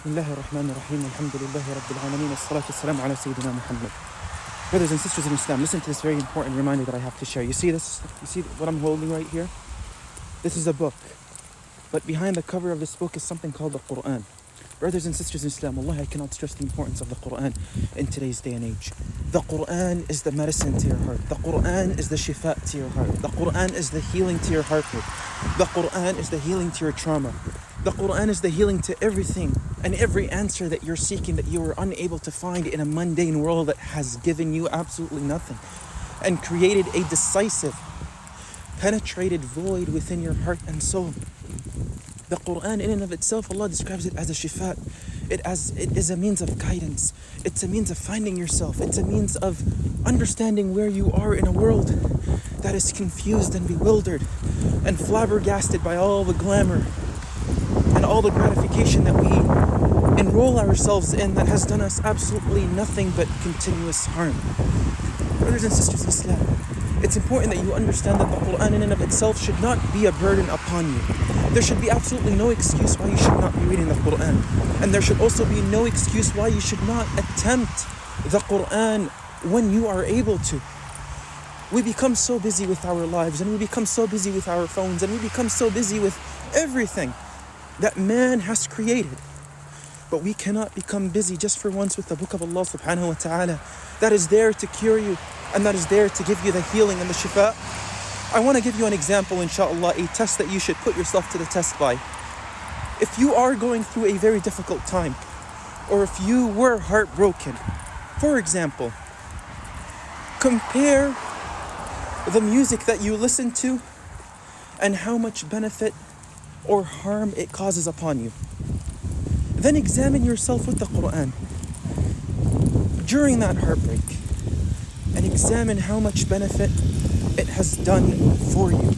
Bismillahir Rahmanir Rahim. Alhamdulillahi Rabbil Alameen. As-salatu was-salamu ala Sayyidina Muhammad. Brothers and sisters in Islam, listen to this very important reminder that I have to share. You see this? You see what I'm holding right here? This is a book. But behind the cover of this book is something called the Quran. Brothers and sisters in Islam, wallahi, I cannot stress the importance of the Quran in today's day and age. The Quran is the medicine to your heart. The Quran is the shifa to your heart. The Quran is the healing to your heartbreak. The Quran is the healing to your trauma. The Quran is the healing to everything and every answer that you're seeking that you were unable to find in a mundane world that has given you absolutely nothing and created a decisive, penetrated void within your heart and soul. The Quran in and of itself, Allah describes it as a shifa. It is a means of guidance. It's a means of finding yourself. It's a means of understanding where you are in a world that is confused and bewildered and flabbergasted by all the glamour and all the gratification that we enroll ourselves in that has done us absolutely nothing but continuous harm. Brothers and sisters in Islam, it's important that you understand that the Quran in and of itself should not be a burden upon you. There should be absolutely no excuse why you should not be reading the Quran. And there should also be no excuse why you should not attempt the Quran when you are able to. We become so busy with our lives, and we become so busy with our phones, and we become so busy with everything that man has created. But we cannot become busy just for once with the book of Allah subhanahu wa ta'ala that is there to cure you and that is there to give you the healing and the shifa. I want to give you an example, inshallah, a test that you should put yourself to the test by. If you are going through a very difficult time, or if you were heartbroken, for example, compare the music that you listen to and how much benefit or harm it causes upon you. Then examine yourself with the Quran during that heartbreak and examine how much benefit it has done for you.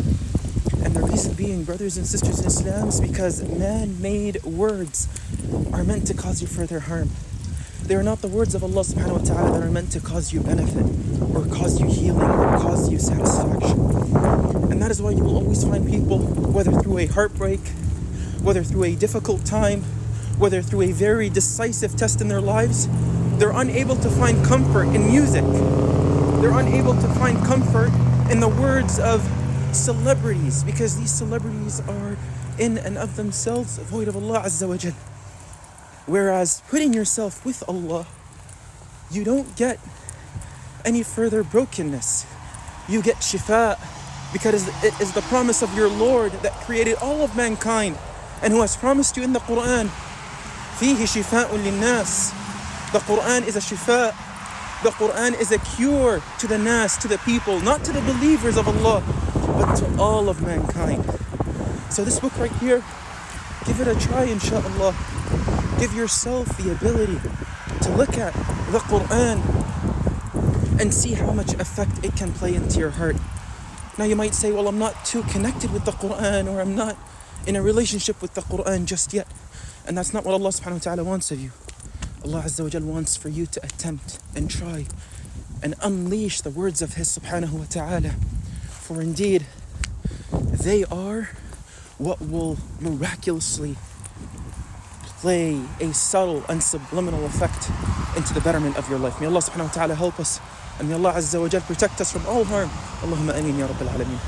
And the reason being, brothers and sisters in Islam, is because man-made words are meant to cause you further harm. They are not the words of Allah subhanahu wa ta'ala that are meant to cause you benefit or cause you healing or cause you satisfaction. And that is why you will always find people, whether through a heartbreak, whether through a difficult time, whether through a very decisive test in their lives, they're unable to find comfort in music. They're unable to find comfort in the words of celebrities, because these celebrities are in and of themselves void of Allah Azza wa Jal. Whereas putting yourself with Allah, you don't get any further brokenness. You get shifa, because it is the promise of your Lord that created all of mankind and who has promised you in the Quran, فيه شفاء للناس. The Quran is a shifa. The Quran is a cure to the nas, to the people, not to the believers of Allah, but to all of mankind. So this book right here, give it a try, inshallah. Give yourself the ability to look at the Quran and see how much effect it can play into your heart. Now you might say, well, I'm not too connected with the Quran, or I'm not in a relationship with the Quran just yet. And that's not what Allah subhanahu wa ta'ala wants of you. Allah Azza wa Jal wants for you to attempt and try and unleash the words of His subhanahu wa ta'ala. For indeed, they are what will miraculously play a subtle and subliminal effect into the betterment of your life. May Allah subhanahu wa ta'ala help us, and may Allah Azza wa Jal protect us from all harm. Allahumma ameen ya rabbil alameen.